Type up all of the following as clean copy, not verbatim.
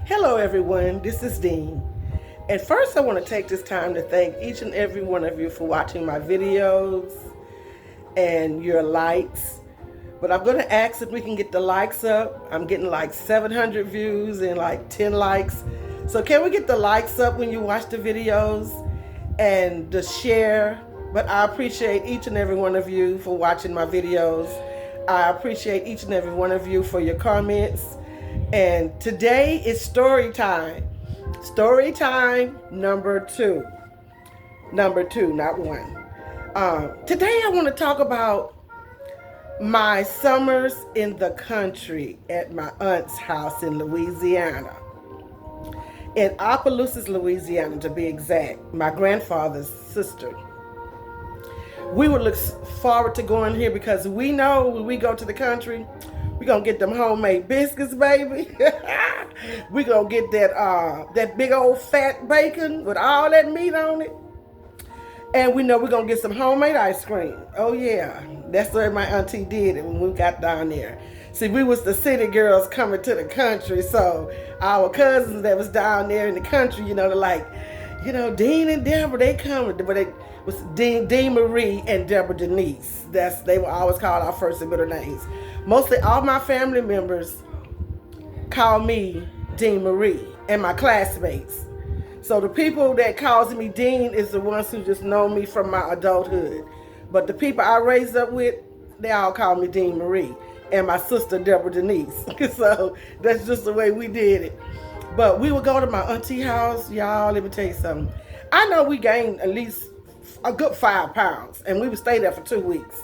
Hello everyone, this is Dean. And first I want to take this time to thank each and every one of you for watching my videos and your likes. But I'm going to ask if we can get the likes up. I'm getting like 700 views and like 10 likes. So can we get the likes up when you watch the videos and the share? But I appreciate each and every one of you for watching my videos. I appreciate each and every one of you for your comments. And today is story time. Story time number two. Number two, not one. Today I want to talk about my summers in the country at my aunt's house in Louisiana. In Opelousas, Louisiana, to be exact, my grandfather's sister. We would look forward to going here because we know when we go to the country, we're going to get them homemade biscuits, baby. We're going to get that big old fat bacon with all that meat on it. And we know we're going to get some homemade ice cream. Oh, yeah. That's the way my auntie did it when we got down there. See, we was the city girls coming to the country. So our cousins that was down there in the country, they're like, Dean and Deborah, they coming. But it was Dean Marie and Deborah Denise. They were always called our first and middle names. Mostly all my family members call me Dean Marie and my classmates. So the people that calls me Dean is the ones who just know me from my adulthood. But the people I raised up with, they all call me Dean Marie and my sister Deborah Denise. So that's just the way we did it. But we would go to my auntie house. Y'all, let me tell you something. I know we gained at least a good 5 pounds and we would stay there for 2 weeks.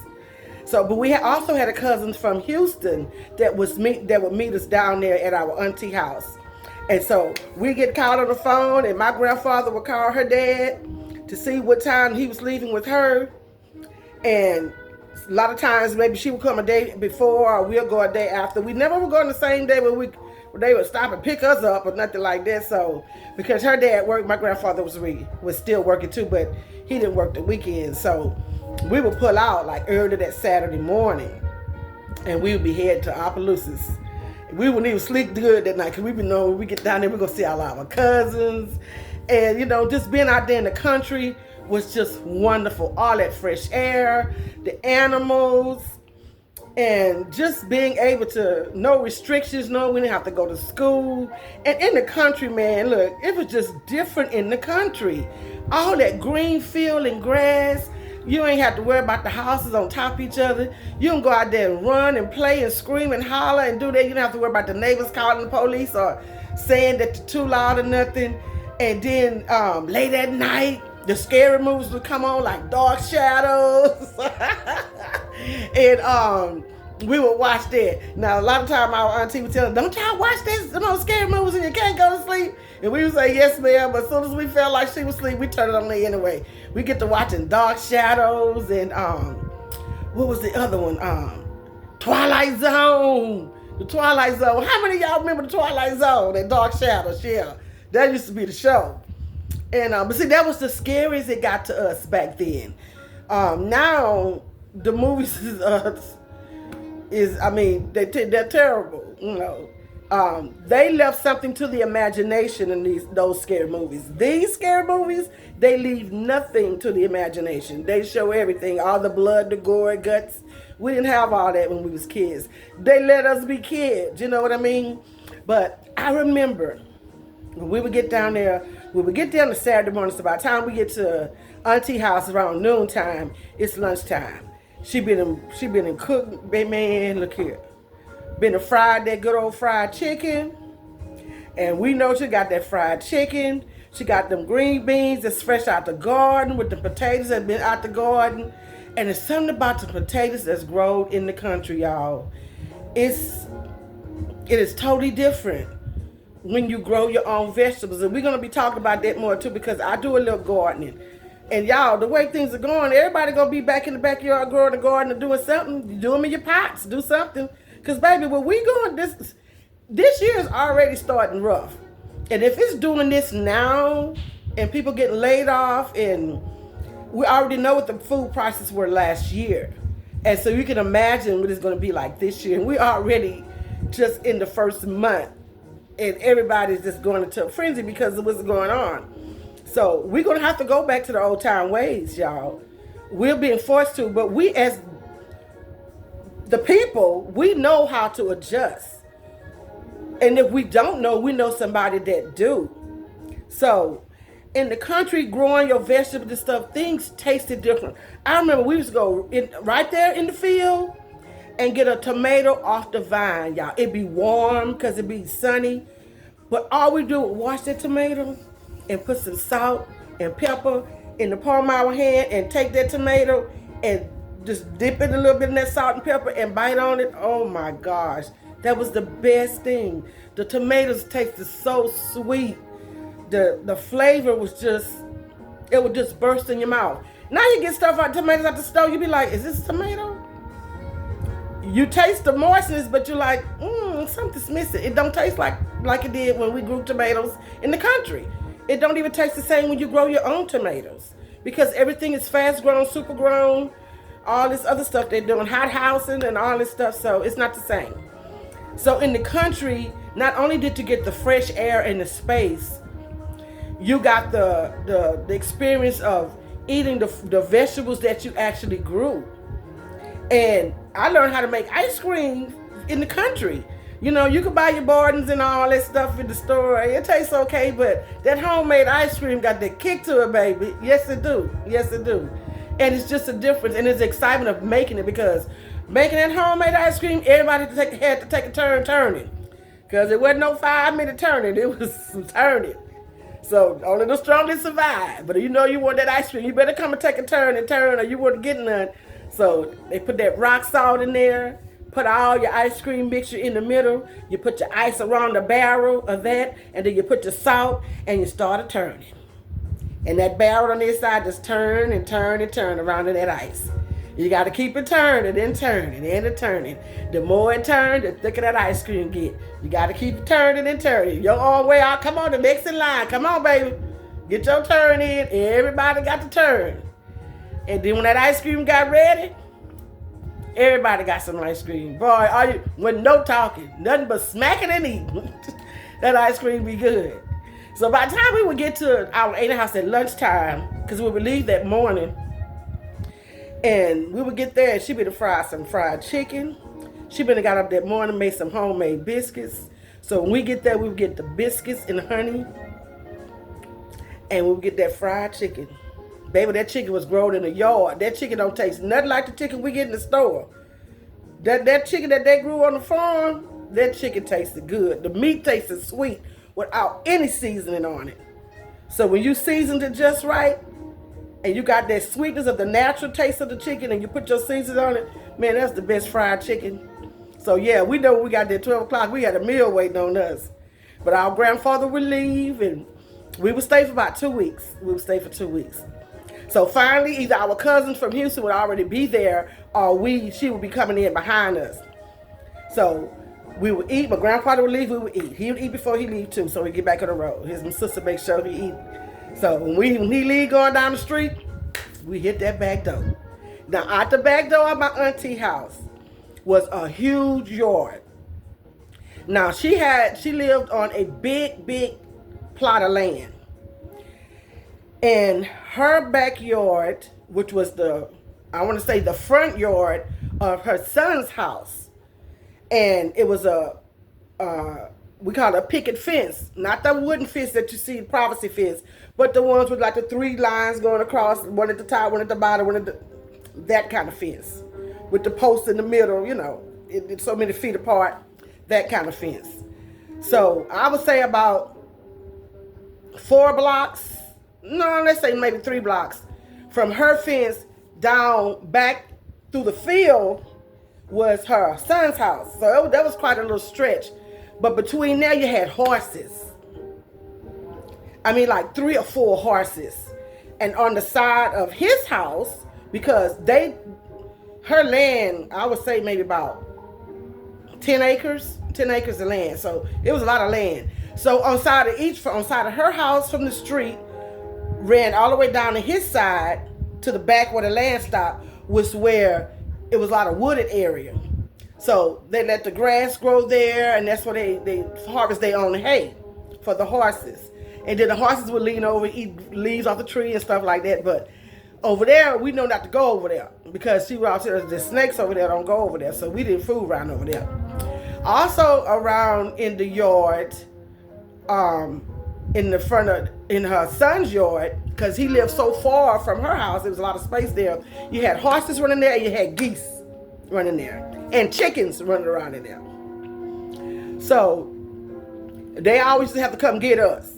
But we also had a cousin from Houston that would meet us down there at our auntie house. And so we get called on the phone and my grandfather would call her dad to see what time he was leaving with her. And a lot of times maybe she would come a day before or we'll go a day after. We never would go on the same day where they would stop and pick us up or nothing like that. So because her dad worked, my grandfather was still working too, but he didn't work the weekends. So we would pull out like early that Saturday morning and we would be headed to Opelousas. We wouldn't even sleep good that night because we would know when we get down there, we're going to see all our cousins. And, just being out there in the country was just wonderful. All that fresh air, the animals, and just being able to, no restrictions, no, we didn't have to go to school. And in the country, man, look, it was just different in the country. All that green field and grass. You ain't have to worry about the houses on top of each other. You can go out there and run and play and scream and holler and do that. You don't have to worry about the neighbors calling the police or saying that you're too loud or nothing. And then late at night, the scary movies would come on like Dark Shadows. And we would watch that. Now, a lot of time our auntie would tell us, don't y'all watch those scary movies and you can't go to sleep? And we would say, yes, ma'am. But as soon as we felt like she was asleep, we turned it on there anyway. We get to watching Dark Shadows and what was the other one? Twilight Zone. The Twilight Zone. How many of y'all remember the Twilight Zone? That Dark Shadows, yeah. That used to be the show. And but see, that was the scariest it got to us back then. Now the movies they're terrible, they left something to the imagination in those scary movies. These scary movies, they leave nothing to the imagination. They show everything, all the blood, the gore, guts. We didn't have all that when we was kids. They let us be kids, you know what I mean? But I remember when we would get down there, we would get down on Saturday morning, so by the time we get to auntie house around noontime, it's lunchtime. She been in cook, man, look here. Been to fried that good old fried chicken. And we know she got that fried chicken. She got them green beans that's fresh out the garden with the potatoes that been out the garden. And there's something about the potatoes that's grown in the country, y'all. It is totally different when you grow your own vegetables. And we're going to be talking about that more too because I do a little gardening. And y'all, the way things are going, everybody going to be back in the backyard growing the garden or doing something. Do them in your pots. Do something. Because, baby, when we going, this year is already starting rough. And if it's doing this now and people getting laid off and we already know what the food prices were last year. And so you can imagine what it's going to be like this year. And we're already just in the first month and everybody's just going into a frenzy because of what's going on. So we're going to have to go back to the old time ways, y'all. We're being forced to, but we as the people, we know how to adjust. And if we don't know, we know somebody that do. So in the country, growing your vegetables and stuff, things tasted different. I remember we used to go right there in the field and get a tomato off the vine, y'all. It'd be warm because it'd be sunny. But all we do was wash that tomato and put some salt and pepper in the palm of our hand and take that tomato and just dip it a little bit in that salt and pepper and bite on it. Oh my gosh. That was the best thing. The tomatoes tasted so sweet. The flavor was just, it would just burst in your mouth. Now you get stuff out tomatoes out the stove, you be like, is this a tomato? You taste the moistness, but you're like, something's missing. It don't taste like it did when we grew tomatoes in the country. It don't even taste the same when you grow your own tomatoes because everything is fast grown, super grown, all this other stuff they're doing, hot housing and all this stuff, so it's not the same. So in the country, not only did you get the fresh air and the space, you got the experience of eating the vegetables that you actually grew. And I learned how to make ice cream in the country. You know, you can buy your Bordens and all that stuff in the store. It tastes okay, but that homemade ice cream got that kick to it, baby. Yes, it do. Yes, it do. And it's just a difference, and it's the excitement of making it, because making that homemade ice cream, everybody had to take a turn turning, because it wasn't no 5-minute turning. It was some turning. So only the strongest survive. But if you know you want that ice cream, you better come and take a turn and turn, or you wouldn't get none. So they put that rock salt in there, put all your ice cream mixture in the middle. You put your ice around the barrel of that, and then you put your salt, and you start turning. And that barrel on the inside just turn and turn and turn around in that ice. You got to keep it turning and turning and turning. The more it turns, the thicker that ice cream get. You got to keep it turning and turning. Your own way out. Come on, the next in line. Come on, baby. Get your turn in. Everybody got to turn. And then when that ice cream got ready, everybody got some ice cream. Boy, with no talking, nothing but smacking and eating. That ice cream be good. So by the time we would get to our Ada house at lunchtime, because we would leave that morning, and we would get there, and she would fry some fried chicken. She would have got up that morning, made some homemade biscuits. So when we get there, we would get the biscuits and honey, and we would get that fried chicken. Baby, that chicken was grown in the yard. That chicken don't taste nothing like the chicken we get in the store. That chicken that they grew on the farm, that chicken tasted good. The meat tasted sweet without any seasoning on it. So when you seasoned it just right, and you got that sweetness of the natural taste of the chicken, and you put your seasoning on it, man, that's the best fried chicken. So yeah, we know when we got there at 12 o'clock, we had a meal waiting on us. But our grandfather would leave, and we would stay for about 2 weeks. We would stay for 2 weeks. So finally, either our cousins from Houston would already be there, or she would be coming in behind us. So we would eat. My grandfather would leave, we would eat. He would eat before he leave too, so we get back on the road. His sister make sure he eat. So when he leave going down the street, we hit that back door. Now out the back door of my auntie house was a huge yard. Now she lived on a big plot of land. And her backyard, which was the front yard of her son's house, and it was we call it a picket fence, not the wooden fence that you see, privacy fence, but the ones with like the 3 lines going across, one at the top, one at the bottom, that kind of fence, with the post in the middle, it's so many feet apart, that kind of fence. So I would say about 4 blocks, no, let's say maybe 3 blocks from her fence down back through the field was her son's house. So that was quite a little stretch. But between there, you had horses. I mean, like 3 or 4 horses. And on the side of his house, because her land, I would say maybe about 10 acres of land. So it was a lot of land. So on side of her house from the street, ran all the way down to his side to the back where the land stopped, was where it was a lot of wooded area. So they let the grass grow there, and that's where they harvest their own hay for the horses. And then the horses would lean over, eat leaves off the tree and stuff like that. But over there, we know not to go over there because she was out there. The snakes over there don't go over there, so we didn't fool around over there. Also around in the yard, in the front of in her son's yard, because he lived so far from her house, there was a lot of space there. You had horses running there, and you had geese running there, and chickens running around in there. So they always have to come get us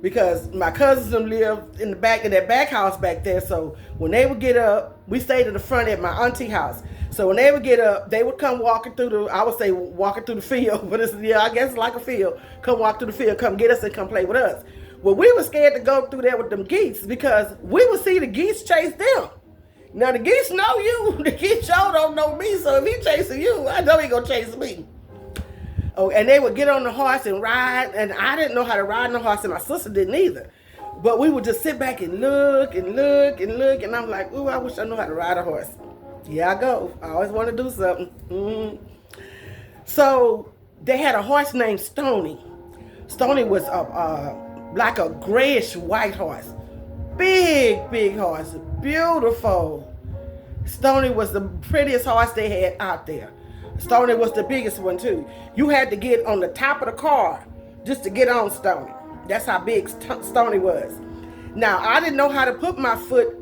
because my cousins lived in the back of that back house back there. So when they would get up, we stayed in the front at my auntie house. So when they would get up, they would come walking through the, I would say walking through the field, but it's, yeah, I guess it's like a field. Come walk through the field, come get us and come play with us. Well, we were scared to go through there with them geese because we would see the geese chase them. Now the geese know you, the geese sure don't know me, so if he chasing you, I know he gonna chase me. Oh, and they would get on the horse and ride, and I didn't know how to ride on the horse, and my sister didn't either. But we would just sit back and look and look and look, and I'm like, ooh, I wish I knew how to ride a horse. Here I go. I always want to do something. Mm-hmm. So they had a horse named Stony. Stony was like a grayish white horse. Big horse. Beautiful. Stony was the prettiest horse they had out there. Stony was the biggest one too. You had to get on the top of the car just to get on Stony. That's how big Stony was. Now, I didn't know how to put my foot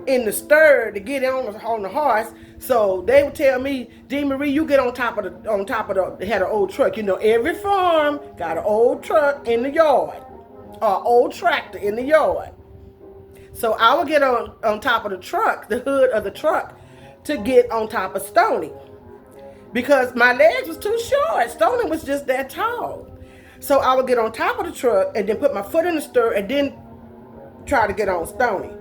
in the stir to get on the horse, so they would tell me, Dee Marie, you get on top of the, they had an old truck. You know, every farm got an old truck in the yard, or old tractor in the yard. So I would get on top of the truck, the hood of the truck, to get on top of Stony. Because my legs was too short. Stony was just that tall. So I would get on top of the truck and then put my foot in the stir and then try to get on Stony.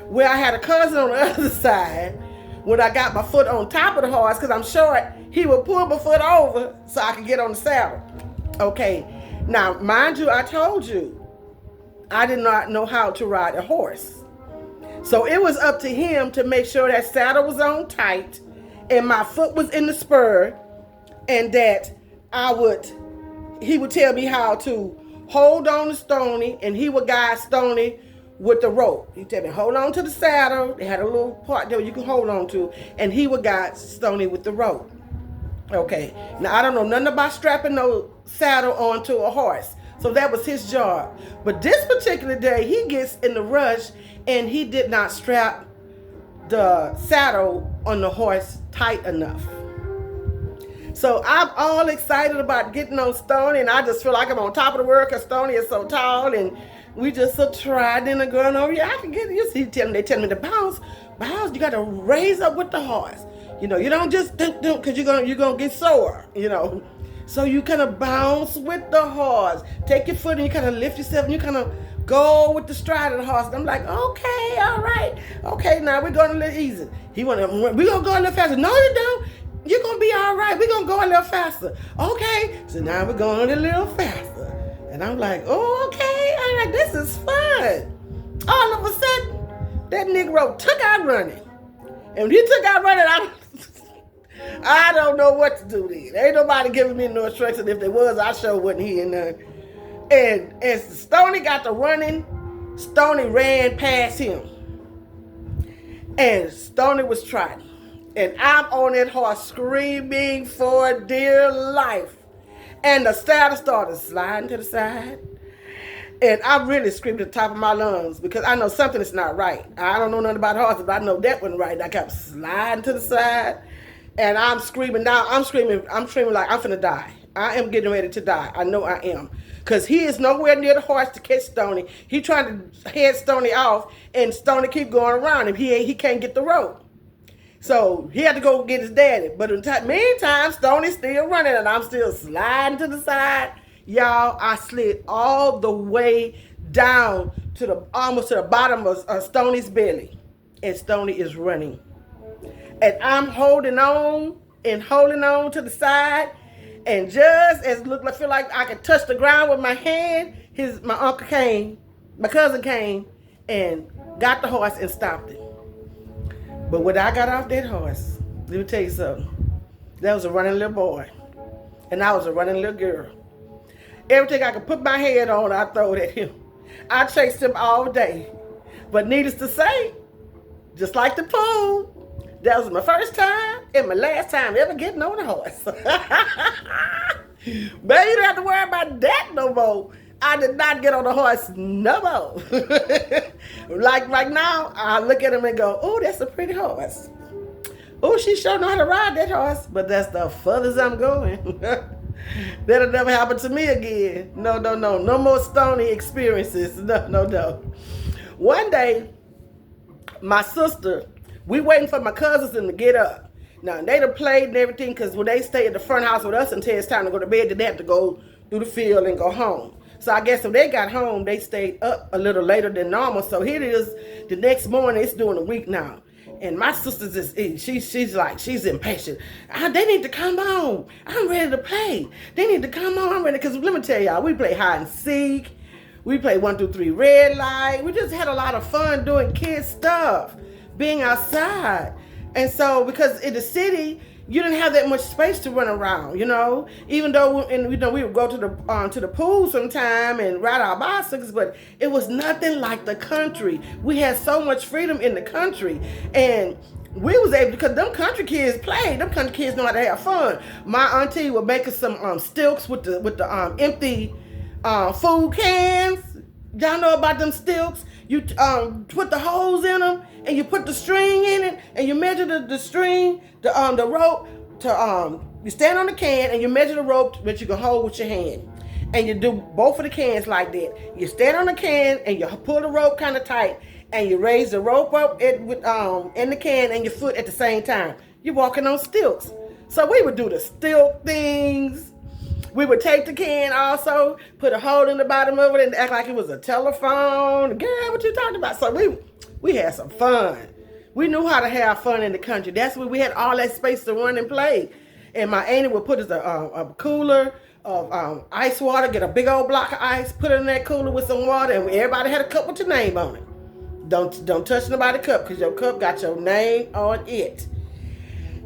Well, I had a cousin on the other side. When I got my foot on top of the horse, because I'm short, he would pull my foot over so I could get on the saddle. Okay, now mind you, I told you, I did not know how to ride a horse. So it was up to him to make sure that saddle was on tight and my foot was in the spur, and that he would tell me how to hold on to Stony, and he would guide Stony with the rope. He'd tell me, hold on to the saddle. They had a little part there you could hold on to, and he would guide Stony with the rope. Okay, now I don't know nothing about strapping no saddle onto a horse, so that was his job. But this particular day, he gets in the rush, and he did not strap the saddle on the horse tight enough. So I'm all excited about getting on Stony, and I just feel like I'm on top of the world because Stony is so tall, and we just so tried in the girl over. Yeah, I can get you. See, they tell me to bounce. You got to raise up with the horse. You know, you don't just do because you're gonna get sore. You know, so you kind of bounce with the horse. Take your foot and you kind of lift yourself, and you kind of go with the stride of the horse. And I'm like, okay, all right, okay. Now we're going a little easy. We're gonna go a little faster. No, you don't. You're gonna be all right. We're gonna go a little faster. Okay. So now we're going a little faster. And I'm like, oh, okay, all right, this is fun. All of a sudden, that Negro took out running. And when he took out running, I don't know what to do then. Ain't nobody giving me no instructions. If there was, I sure wouldn't hear none. And as Stony got to running, Stony ran past him. And Stony was trotting. And I'm on that horse screaming for dear life. And the saddle started sliding to the side. And I really screamed at the top of my lungs because I know something is not right. I don't know nothing about horses, but I know that wasn't right. I kept sliding to the side. And I'm screaming now. I'm screaming like I'm finna die. I am getting ready to die. I know I am. Because he is nowhere near the horse to catch Stony. He trying to head Stony off, and Stony keep going around him. He can't get the rope. So he had to go get his daddy. But in the meantime, Stony's still running, and I'm still sliding to the side. Y'all, I slid all the way down to almost to the bottom of Stony's belly. And Stony is running. And I'm holding on to the side. And just as I feel like I could touch the ground with my hand, my cousin came and got the horse and stopped it. But when I got off that horse, let me tell you something. That was a running little boy. And I was a running little girl. Everything I could put my head on, I throwed at him. I chased him all day. But needless to say, just like the pool, that was my first time and my last time ever getting on a horse. Baby, you don't have to worry about that no more. I did not get on a horse no more. Like right now, I look at him and go, oh, that's a pretty horse. Oh, she sure know how to ride that horse, but that's the furthest I'm going. That'll never happen to me again. No, no, no. No more stony experiences. No, no, no. One day, my sister, we waiting for my cousins to get up. Now, they done played and everything, because when they stay at the front house with us until it's time to go to bed, then they have to go through the field and go home. So I guess when they got home, they stayed up a little later than normal. So here it is, the next morning, it's during the week now. And my sister's just, she's impatient. They need to come on. I'm ready to play. They need to come on. I'm ready. Because let me tell y'all, we play hide and seek. We play 1, 2, 3 red light. We just had a lot of fun doing kid stuff, being outside. And so, because in the city, you didn't have that much space to run around, you know. Even though, we would go to the pool sometime and ride our bicycles, but it was nothing like the country. We had so much freedom in the country, and we was able, because them country kids played. Them country kids know how to have fun. My auntie would make us some stilts with the empty food cans. Y'all know about them stilts? You put the holes in them, and you put the string in it, and you measure the string, the rope to you stand on the can and you measure the rope that you can hold with your hand, and you do both of the cans like that. You stand on the can and you pull the rope kind of tight, and you raise the rope up in the can and your foot at the same time. You're walking on stilts. So we would do the stilt things. We would take the can also, put a hole in the bottom of it and act like it was a telephone. Girl, what you talking about? So we had some fun. We knew how to have fun in the country. That's where we had all that space to run and play. And my auntie would put us a cooler of ice water, get a big old block of ice, put it in that cooler with some water, and everybody had a cup with your name on it. Don't touch nobody's cup, because your cup got your name on it.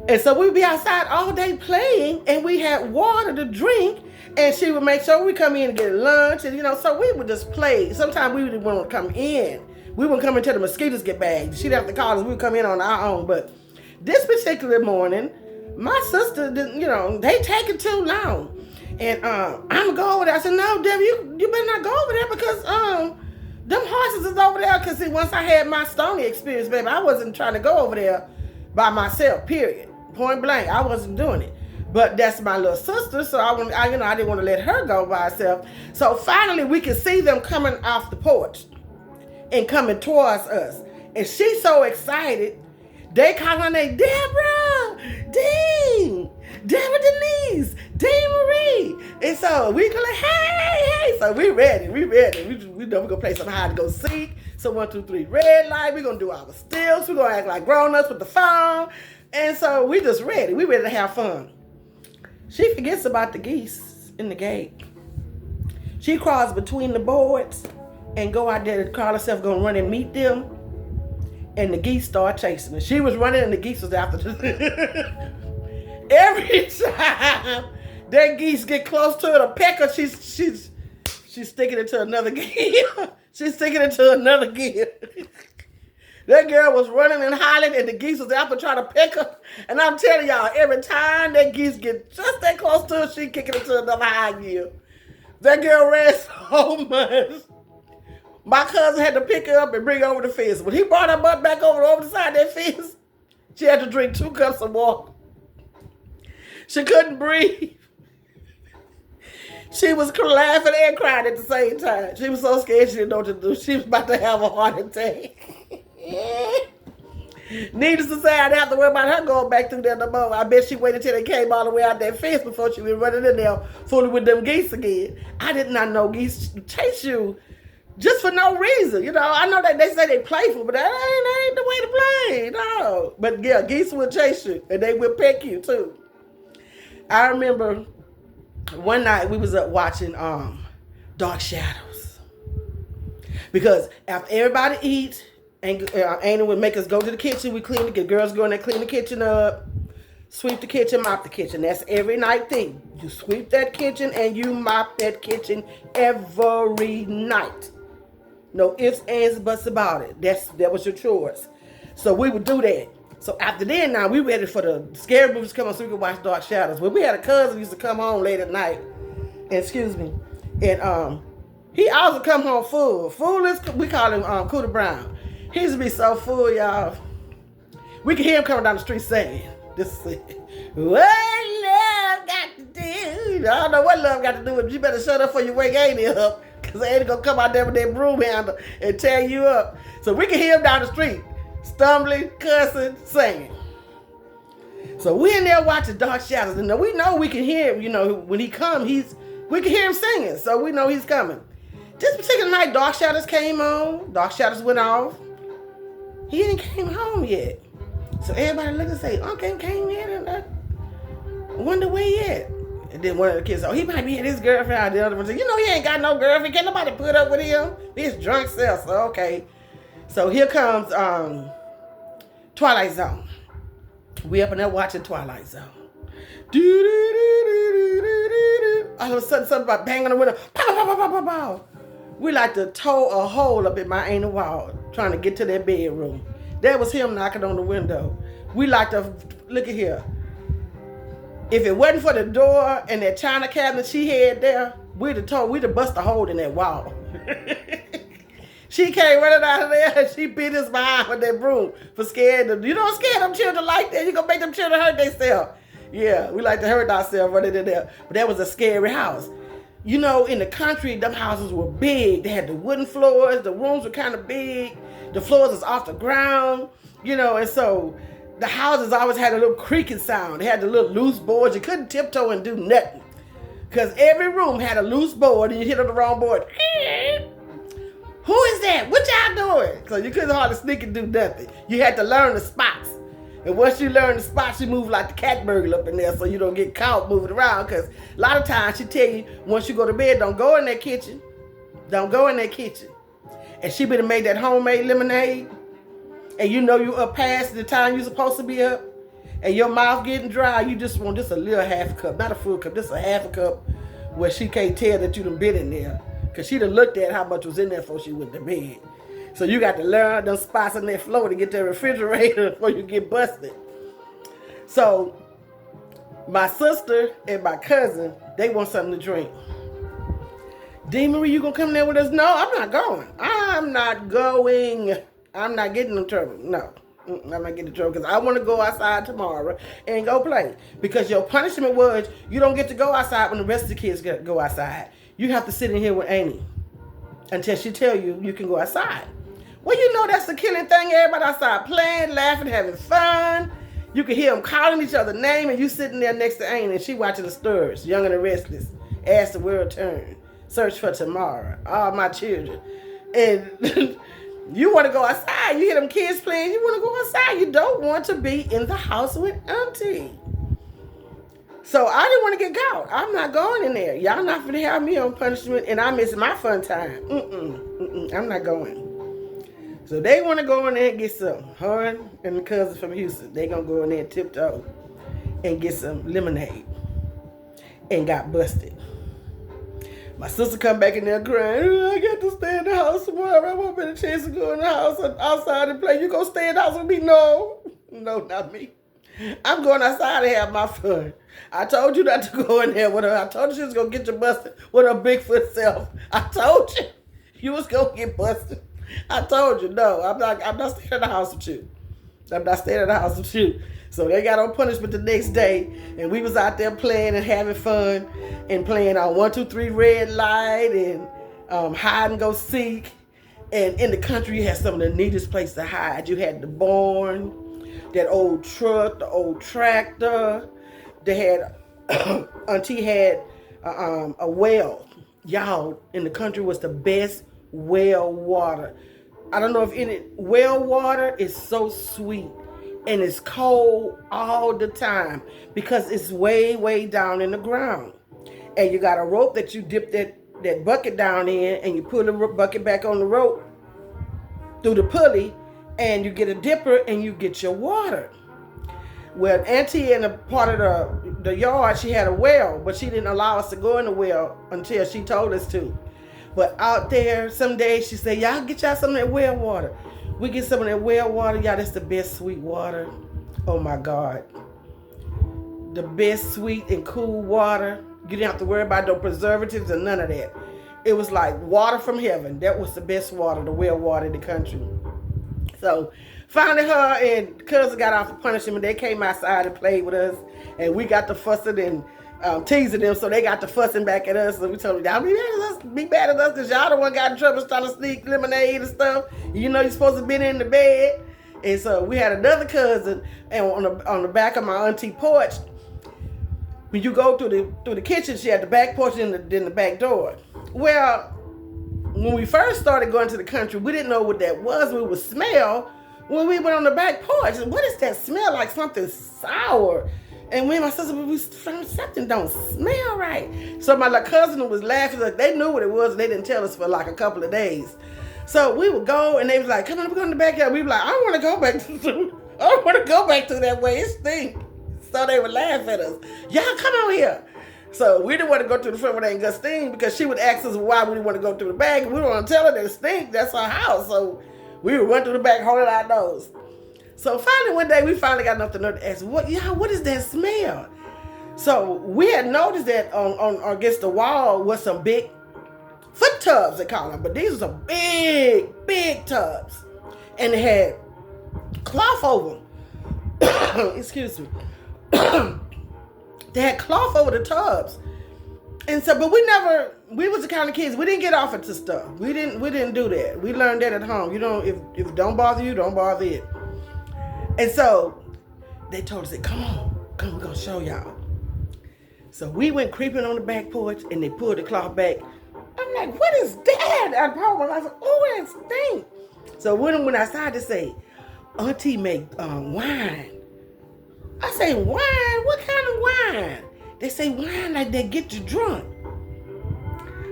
And so we'd be outside all day playing, and we had water to drink, and she would make sure we come in and get lunch, and so we would just play. Sometimes we wouldn't want to come in. We wouldn't come until the mosquitoes get back. She'd have to call us. We would come in on our own. But this particular morning, my sister didn't, they taking too long. And I'm going to go over there. I said, no, Debbie, you better not go over there, because them horses is over there. Because once I had my Stony experience, baby, I wasn't trying to go over there by myself, period. Point blank, I wasn't doing it. But that's my little sister, so I didn't want to let her go by herself. So finally, we could see them coming off the porch and coming towards us. And she's so excited. They call her name, Deborah, Dean, Deborah Denise, Dean Marie. And so we go like, hey. So we ready. We know we're going to play some hide and go seek. So 1, 2, 3 red light. We're going to do our stills. We're going to act like grown-ups with the phone. And so we just ready. We ready to have fun. She forgets about the geese in the gate. She crawls between the boards and go out there to call herself going to run and meet them. And the geese start chasing her. She was running and the geese was after her. Every time that geese get close to her to peck her, she's sticking it to another geese. She's sticking it to another geese. That girl was running and hollering, and the geese was after trying to peck her. And I'm telling y'all, every time that geese get just that close to her, she kicking it to another high gear. That girl ran so much. My cousin had to pick her up and bring her over the fence. When he brought her butt back over the side of that fence, she had to drink 2 cups of water. She couldn't breathe. She was laughing and crying at the same time. She was so scared she didn't know what to do. She was about to have a heart attack. Needless to say, I didn't have to worry about her going back through there no more. I bet she waited till they came all the way out that fence before she was running in there fooling with them geese again. I did not know geese chase you just for no reason. I know that they say they playful, but that ain't the way to play. No. But yeah, geese will chase you, and they will peck you too. I remember one night we was up watching Dark Shadows, because after everybody eats, and Anna would make us go to the kitchen. We clean the girls go in there, clean the kitchen up, Sweep the kitchen, mop the kitchen. That's every night thing. You sweep that kitchen and you mop that kitchen every night. No ifs, ands, buts about it. That was your chores. So we would do that. So after then, now we ready for the scary movies to come on so we could watch Dark Shadows. Well, we had a cousin who used to come home late at night. Excuse me. And he always come home full. Full is, we call him Cooter Brown. He used to be so full, y'all. We could hear him coming down the street saying, this is it. What love got to do? I don't know what love got to do with it. You better shut up before you wake Annie up. Because Annie gonna come out there with that broom handle and tear you up. So we can hear him down the street, stumbling, cussing, singing. So we in there watching Dark Shadows. And we know we can hear him, you know, when he come, we can hear him singing. So we know he's coming. This particular night, Dark Shadows came on. Dark Shadows went off. He ain't came home yet. So everybody looked and say, Uncle came in and I wonder where he at. And then one of the kids said, he might be in his girlfriend. The other one said, he ain't got no girlfriend. Can't nobody put up with him. His drunk self. So okay. So here comes Twilight Zone. We up in there watching Twilight Zone. All of a sudden, something about banging on the window. Pow, pow, pow, pow, pow, pow. We like to toe a hole up in my anal wall trying to get to that bedroom. That was him knocking on the window. We like to, look at here. If it wasn't for the door and that china cabinet she had there, we'd have bust a hole in that wall. She came running out of there and she beat his behind with that broom for scared them. You don't scare them children like that. You gonna make them children hurt themselves. Yeah, we like to hurt ourselves running in there. But that was a scary house. You know, in the country, them houses were big. They had the wooden floors. The rooms were kind of big. The floors was off the ground, you know, and so the houses always had a little creaking sound. They had the little loose boards. You couldn't tiptoe and do nothing because every room had a loose board and you hit on the wrong board. Who is that? What y'all doing? So you couldn't hardly sneak and do nothing. You had to learn the spots. And once you learn the spots, you move like the cat burglar up in there so you don't get caught moving around. Because a lot of times she tell you, once you go to bed, don't go in that kitchen. Don't go in that kitchen. And she better make that homemade lemonade. And you know you up past the time you're supposed to be up. And your mouth getting dry. You just want just a little half a cup. Not a full cup. Just a half a cup where she can't tell that you done been in there. Because she done looked at how much was in there before she went to bed. So you got to learn them spots on that floor to get the refrigerator before you get busted. So my sister and my cousin, they want something to drink. D. Marie, you gonna come there with us? No, I'm not going. I'm not going. I'm not getting in trouble. No, I'm not getting in trouble because I want to go outside tomorrow and go play. Because your punishment was you don't get to go outside when the rest of the kids go outside. You have to sit in here with Amy until she tell you you can go outside. Well, you know that's the killing thing. Everybody outside playing, laughing, having fun. You can hear them calling each other name, and you sitting there next to Amy, and she watching the Stirrers, Young and the Restless, As the World Turns, Search for Tomorrow, All My Children. And you want to go outside. You hear them kids playing. You want to go outside. You don't want to be in the house with Auntie. So I didn't want to get caught. I'm not going in there. Y'all not going to have me on punishment, and I'm missing my fun time. I'm not going. So they want to go in there and get some. Her and the cousin from Houston, they going to go in there and tiptoe and get some lemonade and got busted. My sister come back in there crying, I got to stay in the house tomorrow. I won't get a chance to go in the house and outside and play. You gonna stay in the house with me? No, not me. I'm going outside and have my fun. I told you not to go in there with her. I told you she was gonna get you busted with her Bigfoot self. I told you you was gonna get busted. I told you, no, I'm not staying in the house with you. I'm not staying in the house with you. So they got on punishment the next day, and we was out there playing and having fun and playing on 1, 2, 3 red light and hide and go seek. And in the country, you had some of the neatest places to hide. You had the barn, that old truck, the old tractor. They had, Auntie had a well. Y'all, in the country was the best well water. I don't know if any, well water is so sweet. And it's cold all the time because it's way, way down in the ground. And you got a rope that you dip that bucket down in, and you put the bucket back on the rope through the pulley, and you get a dipper and you get your water. Well, Auntie in a part of the yard, she had a well, but she didn't allow us to go in the well until she told us to. But out there, some days she said, y'all get y'all some of that well water. We get some of that well water. Y'all, that's the best sweet water. Oh my God. The best sweet and cool water. You didn't have to worry about no preservatives or none of that. It was like water from heaven. That was the best water, the well water in the country. So finally her and cousin got off the punishment. They came outside and played with us. And we got to fussing and teasing them. So they got to fussing back at us. So we told them, y'all be mad at us because y'all the one got in trouble trying to sneak lemonade and stuff. You know you're supposed to be in the bed. And so we had another cousin and on the back of my auntie porch. When you go through the kitchen, she had the back porch and then the back door. Well, when we first started going to the country, we didn't know what that was. We would smell when we went on the back porch. What is that smell? Like something sour. And me and my sister, we found something don't smell right. So my cousin was laughing. Like they knew what it was, and they didn't tell us for like a couple of days. So we would go, and they was like, "Come on, we're going to the backyard." We were like, "I don't want to go back to. I don't want to go back to that way. It stinks." So they would laugh at us. Y'all come on here. So we didn't want to go to the front where they ain't gonna stink because she would ask us why we didn't want to go through the back. We don't want to tell her that it stink. That's our house. So we would run through the back, holding our nose. So finally one day we finally got enough to know to ask, what is that smell? So we had noticed that on against the wall was some big foot tubs, they call them, but these are some big tubs. And they had cloth over them. Excuse me. They had cloth over the tubs. And so, but we was the kind of kids, we didn't get off into stuff. We didn't do that. We learned that at home. You don't, if it don't bother you, don't bother it. And so they told us, come, we're gonna show y'all. So we went creeping on the back porch and they pulled the cloth back. I'm like, what is that? I told my wife, oh, that stink. So when went outside to say, Auntie make wine. I say, wine? What kind of wine? They say wine like that get you drunk.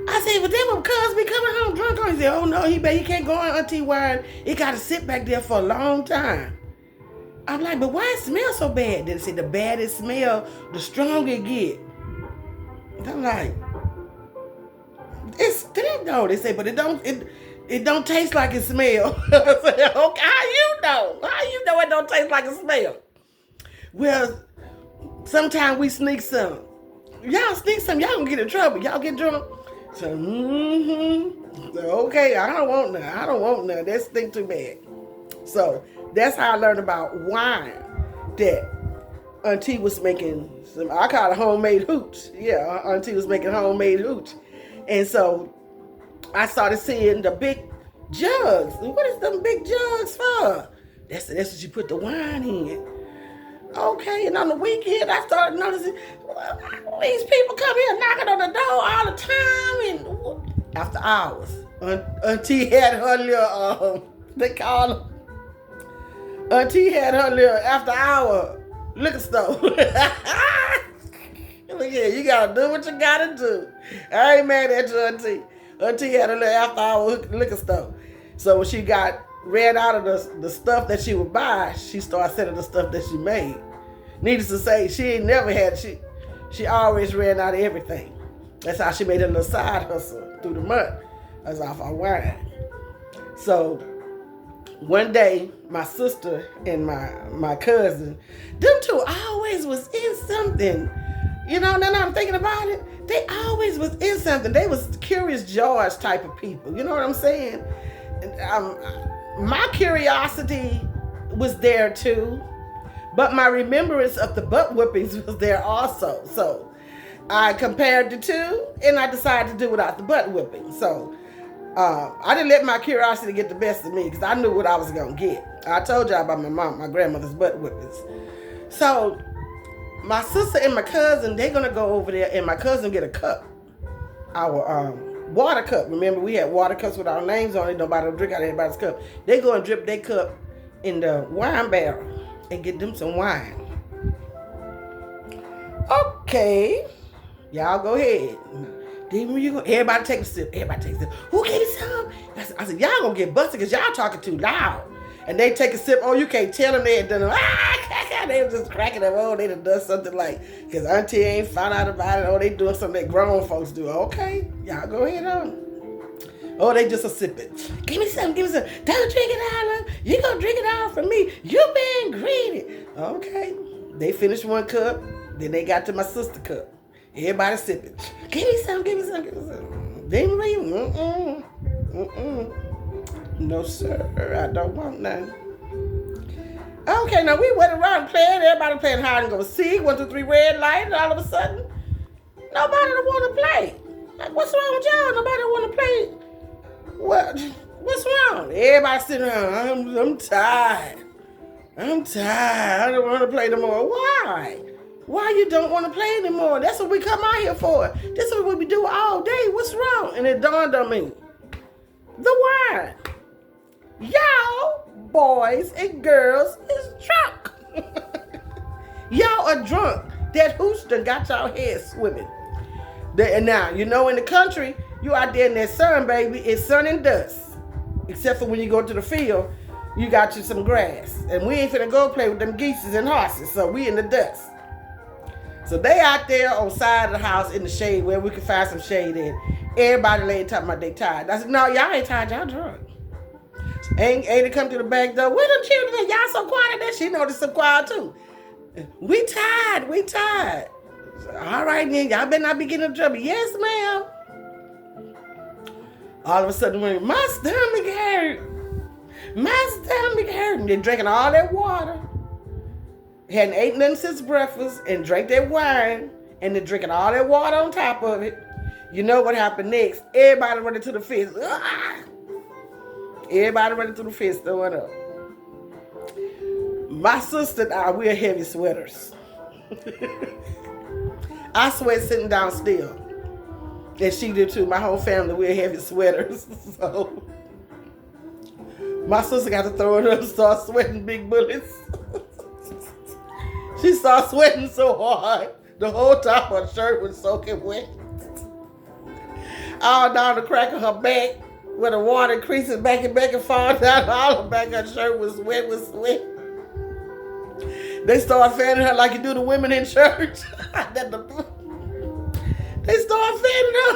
I say, but then when cuz be coming home drunk, he said, oh no, he can't go on Auntie wine. It got to sit back there for a long time. I'm like, but why it smells so bad? They say the badder it smell, the stronger it get. And I'm like, it stink though. They say, but it don't taste like it smell. I said, okay, how you know? How you know it don't taste like it smell? Well, sometimes we sneak some. Y'all sneak some, y'all gonna get in trouble. Y'all get drunk. So, okay, I don't want none. That stink too bad. So that's how I learned about wine. That Auntie was making some, I call it homemade hooch. Yeah, Auntie was making homemade hooch. And so I started seeing the big jugs. What is them big jugs for? That's what you put the wine in. Okay, and on the weekend, I started noticing these people come here knocking on the door all the time, and after hours, Auntie had her little, they call them, Auntie had her little after hour liquor store. Look here, you gotta do what you gotta do. I ain't mad at you, Auntie. Auntie had a little after hour liquor store. So when she ran out of the stuff that she would buy, she started selling the stuff that she made. Needless to say, she always ran out of everything. That's how she made a little side hustle through the month. That's off our wine. So one day, my sister and my cousin, them two always was in something. You know, now I'm thinking about it, they always was in something. They was Curious George type of people. You know what I'm saying? My curiosity was there too, but my remembrance of the butt whippings was there also. So I compared the two, and I decided to do without the butt whipping. So I didn't let my curiosity get the best of me because I knew what I was gonna get. I told y'all about my grandmother's butt whippings. So my sister and my cousin, they're gonna go over there, and my cousin get a cup, our water cup. Remember, we had water cups with our names on it. Nobody would drink out of anybody's cup. They go and drip their cup in the wine barrel and get them some wine. Okay, y'all go ahead. Then when you go, everybody take a sip. Who gave me some? I said, y'all gonna get busted because y'all talking too loud. And they take a sip. Oh, you can't tell them they had done it. They They were just cracking up. Oh, they done done something like, because auntie ain't found out about it. Oh, they doing something that grown folks do. Okay, y'all go ahead on. Oh, they just a sipping. Give me some, give me some. Don't drink it all. You gonna drink it all from me. You being greedy. Okay. They finished one cup. Then they got to my sister cup. Everybody sipping. Give me some, give me some, give me some. They ain't real. No, sir. I don't want none. Okay, now we went around playing. Everybody playing hide and go seek. 1, 2, 3 red light. And all of a sudden, nobody don't want to play. Like, what's wrong with y'all? Nobody want to play. What's wrong? Everybody sitting around. I'm tired. I'm tired. I don't want to play no more. Why? Why you don't want to play anymore? That's what we come out here for. This is what we do all day. What's wrong? And it dawned on me. The wine. Y'all, boys and girls, is drunk. Y'all are drunk. That hooch done got y'all head swimming. And now, you know, in the country, you out there in that sun, baby, it's sun and dust. Except for when you go to the field, you got you some grass. And we ain't finna go play with them geese and horses, so we in the dust. So they out there on the side of the house in the shade where we can find some shade in. Everybody laying talking about they tired. I said, no, y'all ain't tired, y'all drunk. Ain't Ada come to the back door. Where them children? Y'all so quiet that she noticed some quiet too. We tired, we tired. All right, then, y'all better not be getting in trouble. Yes, ma'am. All of a sudden, my stomach hurt. My stomach hurt. And they're drinking all that water. Hadn't ate nothing since breakfast and drank that wine. And they're drinking all that water on top of it. You know what happened next? Everybody running to the fence. Everybody running to the fence, throwing up. My sister and I, we're heavy sweaters. I sweat sitting down still. And she did too. My whole family, we're heavy sweaters. So my sister got to throw it up and start sweating big bullets. She started sweating so hard. The whole top of her shirt was soaking wet. All down the crack of her back, where the water creases back and falls down. All the back of her shirt was wet with sweat. They started fanning her like you do the women in church. They started fanning her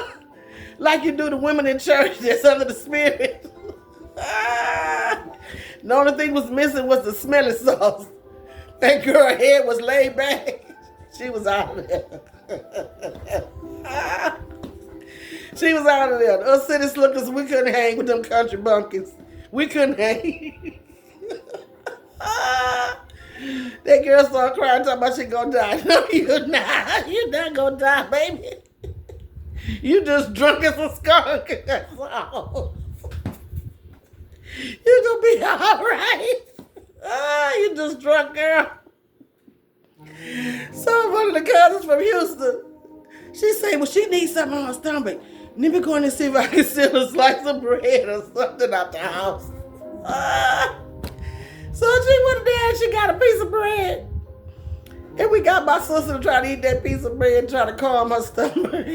like you do the women in church that's under the spirit. The only thing was missing was the smelling sauce. That girl's head was laid back. She was out of there. She was out of there. Us city slickers, we couldn't hang with them country bumpkins. We couldn't hang. That girl started crying, talking about she gonna die. No, you're not. You're not gonna die, baby. You just drunk as a skunk. That's all. You're gonna be all right. You just drunk, girl. So one of the cousins from Houston, she said, well, she needs something on her stomach. Let me go in and see if I can steal a slice of bread or something out the house. So she went there and she got a piece of bread. And we got my sister to try to eat that piece of bread and try to calm her stomach.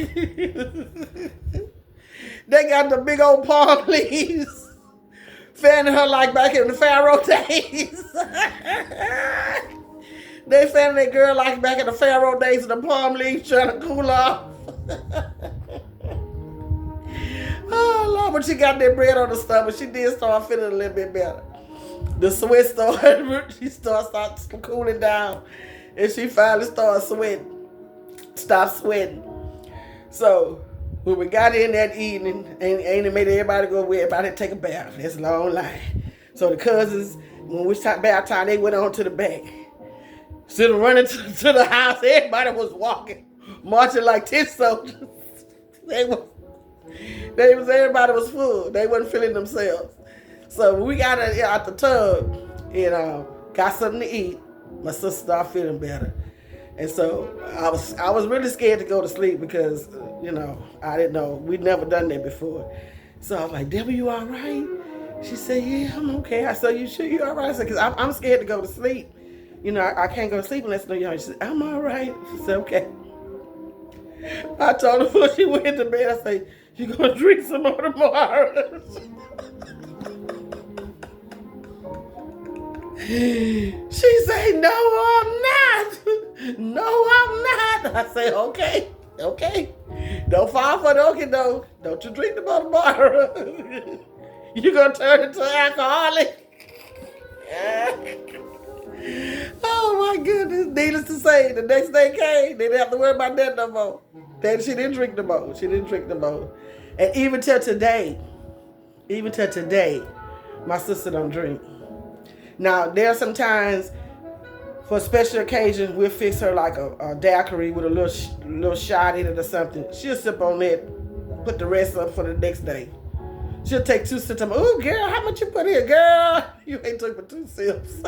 They got the big old palm leaves fanning her like back in the Pharaoh days. They fanning that girl like back in the Pharaoh days with the palm leaves trying to cool off. Oh, Lord, but she got that bread on the stomach. She did start feeling a little bit better. The sweat started, she started cooling down. And she finally started sweating. Stopped sweating. So, when we got in that evening, and made everybody go away, everybody to take a bath. That's a long line. So the cousins, when we stopped bath time, they went on to the back. Instead of running to the house, everybody was walking, marching like 10 soldiers. Everybody was full. They wasn't feeling themselves. So when we got out the tub and got something to eat, my sister started feeling better. And so I was really scared to go to sleep because, I didn't know. We'd never done that before. So I was like, Debbie, you all right? She said, yeah, I'm okay. I said, you sure you all right? I said, because I'm scared to go to sleep. I can't go to sleep unless I know. She said, I'm all right. She said, okay. I told her before she went to bed, I said, you going to drink some more tomorrow? She say, no, I'm not. No, I'm not. I say, okay. Don't fall for the okie doke. Don't you drink the tomorrow. You gonna turn into an alcoholic. Oh my goodness. Needless to say, the next day came, they didn't have to worry about that no more. Then she didn't drink no more. And even till today, my sister don't drink. Now, there are some times for a special occasion, we'll fix her like a daiquiri with a little shot in it or something. She'll sip on it, put the rest up for the next day. She'll take 2 sips. Oh, girl, how much you put in, girl? You ain't took but 2 sips.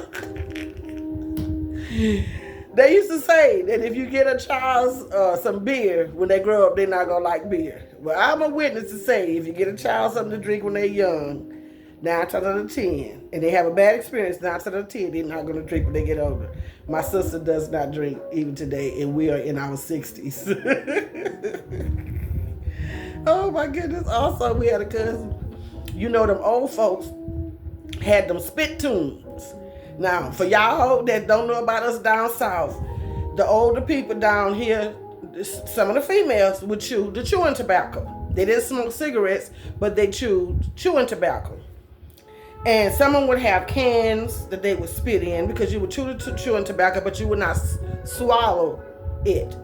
They used to say that if you get a child some beer, when they grow up, they're not going to like beer. Well, I'm a witness to say if you get a child something to drink when they're young, 9 times out of 10, and they have a bad experience, 9 times out of 10, they're not going to drink when they get older. My sister does not drink even today, and we are in our 60s. Oh my goodness. Also, we had a cousin. You know, them old folks had them spit tunes. Now, for y'all that don't know about us down south, the older people down here, some of the females would chew the chewing tobacco. They didn't smoke cigarettes, but they chewed chewing tobacco. And someone would have cans that they would spit in, because you would chew the chewing tobacco, but you would not swallow it.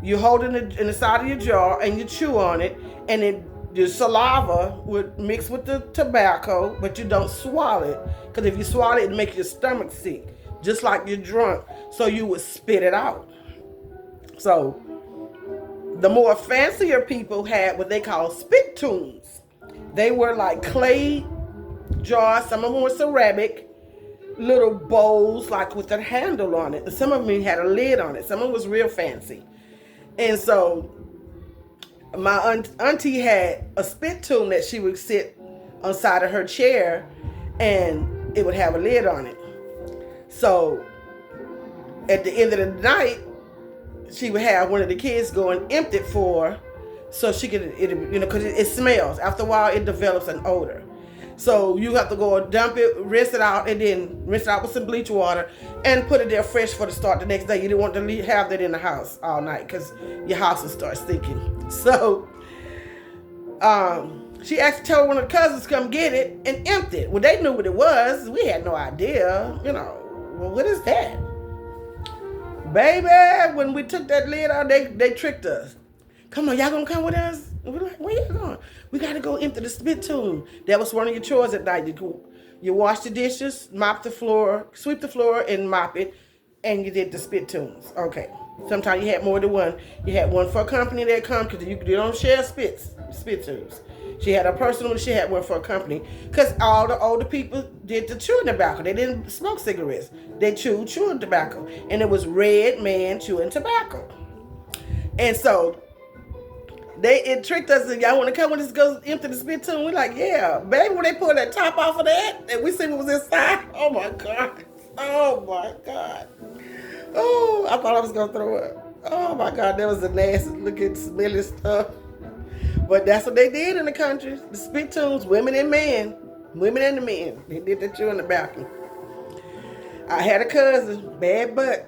You hold it in the side of your jaw and you chew on it, and your saliva would mix with the tobacco, but you don't swallow it. Because if you swallow it, it'd make your stomach sick, just like you're drunk. So you would spit it out. So the more fancier people had what they call spit tunes. They were like clay jars. Some of them were ceramic, little bowls like with a handle on it. And some of them had a lid on it. Some of them was real fancy. And so my auntie had a spit tune that she would sit on the side of her chair, and it would have a lid on it. So at the end of the night, she would have one of the kids go and empty it for her, so she could, because it smells. After a while, it develops an odor. So you have to go and dump it, rinse it out, and then rinse it out with some bleach water and put it there fresh for the start the next day. You didn't want to have that in the house all night because your house will start stinking. So she actually told one of the cousins to come get it and empty it. Well, they knew what it was. We had no idea. Well, what is that? Baby, when we took that lid out, they tricked us. Come on, y'all gonna come with us? We're like, where you going? We gotta go empty the spit tune. That was one of your chores at night. You wash the dishes, mop the floor, sweep the floor and mop it, and you did the spit tunes. Okay. Sometimes you had more than one. You had one for a company that come, because you don't share spit tunes. She had a personal one, she had one for a company, because all the older people did the chewing tobacco. They didn't smoke cigarettes. They chewed chewing tobacco. And it was red man chewing tobacco. And so it tricked us, and y'all want to come with us, go empty the spit tune? We're like, yeah. Baby, when they pulled that top off of that, and we see what was inside, oh my God. Oh, I thought I was going to throw up. Oh my God, that was a nasty looking, smelly stuff. But that's what they did in the country. The spit tunes, women and men. Women and the men. They did that chewing tobacco. I had a cousin, bad butt.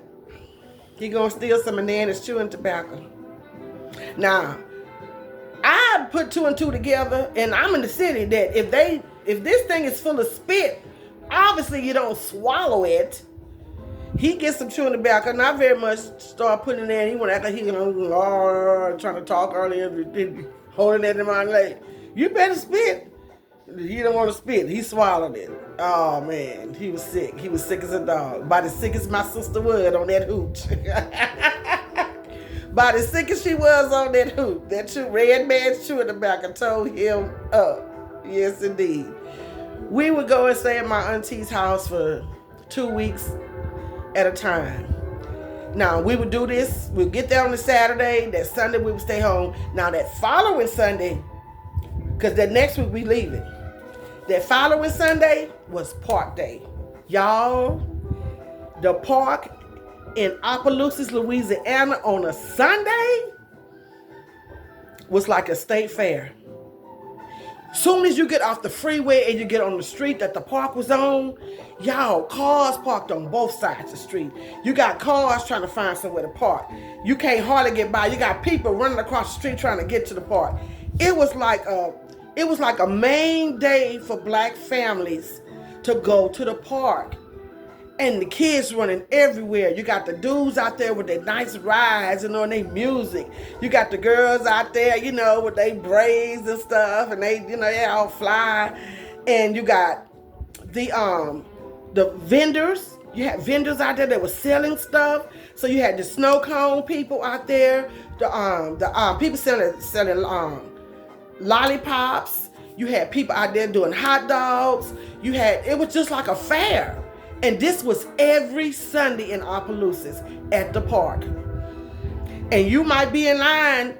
He gonna steal some of Nana's chewing tobacco. Now, I put 2 and 2 together, and I'm in the city, that if this thing is full of spit, obviously you don't swallow it. He gets some chewing tobacco, and I very much start putting it in there, and he went after he trying to talk earlier, holding it in my leg. You better spit. He don't want to spit. He swallowed it. Oh man, he was sick. He was sick as a dog. About as sick as my sister was on that hooch. About as sick as she was on that hoop. That red man's chewing tobacco told him up. Yes, indeed. We would go and stay at my auntie's house for 2 weeks at a time. Now, we would do this. We'd get there on the Saturday. That Sunday, we would stay home. Now, that following Sunday, because that next week we leaving. That following Sunday was park day. Y'all, the park in Opelousas, Louisiana on a Sunday was like a state fair. Soon as you get off the freeway and you get on the street that the park was on, y'all, cars parked on both sides of the street. You got cars trying to find somewhere to park. You can't hardly get by. You got people running across the street trying to get to the park. It was like a main day for black families to go to the park. And the kids running everywhere. You got the dudes out there with their nice rides and on their music. You got the girls out there, with their braids and stuff, and they all fly. And you got the vendors. You had vendors out there that were selling stuff. So you had the snow cone people out there. The people selling lollipops. You had people out there doing hot dogs. It was just like a fair. And this was every Sunday in Opelousas at the park. And you might be in line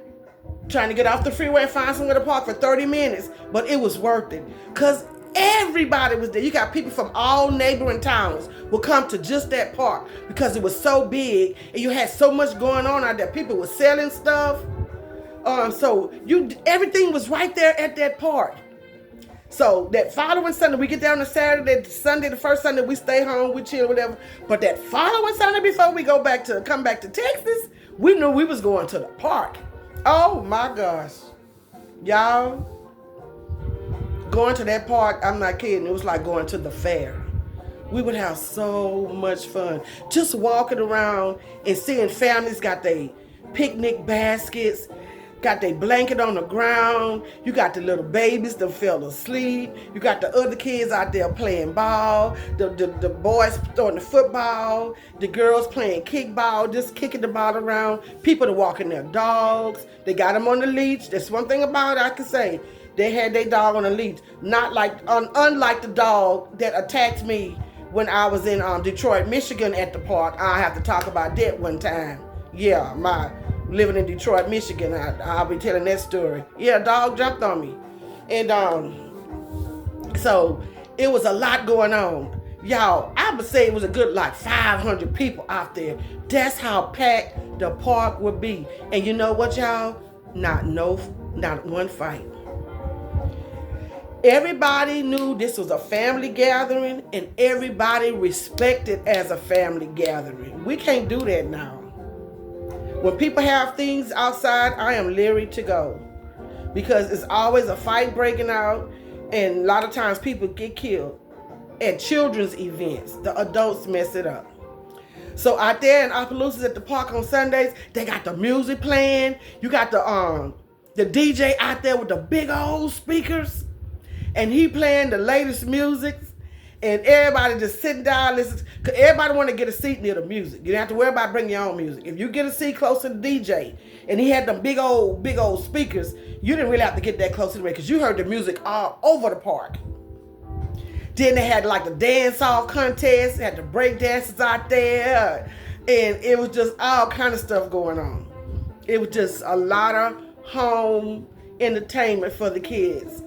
trying to get off the freeway and find somewhere to park for 30 minutes, but it was worth it because everybody was there. You got people from all neighboring towns will come to just that park because it was so big and you had so much going on out there. People were selling stuff. So everything was right there at that park. So that following Sunday, we get down to Saturday, Sunday, the first Sunday, we stay home, we chill, whatever. But that following Sunday, before we come back to Texas, we knew we was going to the park. Oh my gosh. Y'all, going to that park, I'm not kidding, it was like going to the fair. We would have so much fun. Just walking around and seeing families got their picnic baskets, got their blanket on the ground. You got the little babies that fell asleep. You got the other kids out there playing ball. The boys throwing the football. The girls playing kickball, just kicking the ball around. People that walking their dogs. They got them on the leash. That's one thing about it I can say. They had their dog on a leash. Unlike the dog that attacked me when I was in Detroit, Michigan at the park. I have to talk about that one time. Yeah, living in Detroit, Michigan, I'll be telling that story. Yeah, a dog jumped on me. And so it was a lot going on. Y'all, I would say it was a good 500 people out there. That's how packed the park would be. And you know what, y'all? Not one fight. Everybody knew this was a family gathering and everybody respected as a family gathering. We can't do that now. When people have things outside, I am leery to go because it's always a fight breaking out and a lot of times people get killed at children's events. The adults mess it up. So out there in Opelousas at the park on Sundays, they got the music playing. You got the DJ out there with the big old speakers and he playing the latest music. And everybody just sitting down, listen. Cause everybody want to get a seat near the music. You don't have to worry about bringing your own music. If you get a seat close to the DJ, and he had them big old speakers, you didn't really have to get that close to the because you heard the music all over the park. Then they had the dance-off contest, they had the break dancers out there, and it was just all kind of stuff going on. It was just a lot of home entertainment for the kids,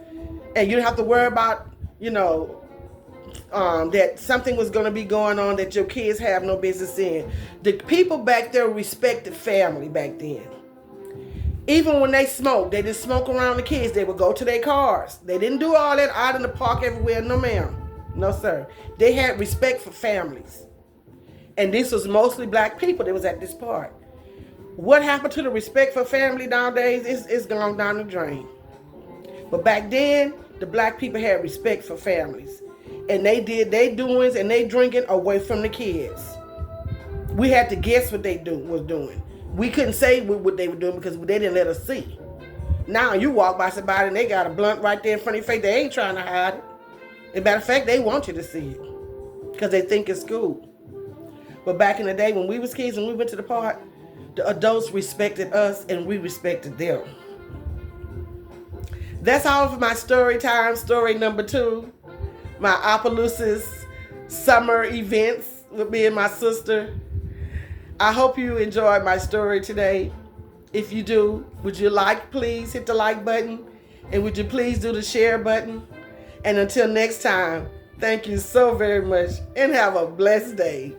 and you don't have to worry about that something was going to be going on that your kids have no business in. The people back there respected family back then. Even when they smoked, they didn't smoke around the kids. They would go to their cars. They didn't do all that out in the park everywhere. No, ma'am. No, sir. They had respect for families. And this was mostly black people that was at this park. What happened to the respect for family nowadays is gone down the drain. But back then, the black people had respect for families. And they did their doings and they drinking away from the kids. We had to guess what they was doing. We couldn't say what they were doing because they didn't let us see. Now you walk by somebody and they got a blunt right there in front of your face. They ain't trying to hide it. As a matter of fact, they want you to see it because they think it's cool. But back in the day when we was kids and we went to the park, the adults respected us and we respected them. That's all for my story time, story number 2. My Opelousas summer events with me and my sister. I hope you enjoyed my story today. If you do, would you please hit the like button? And would you please do the share button? And until next time, thank you so very much and have a blessed day.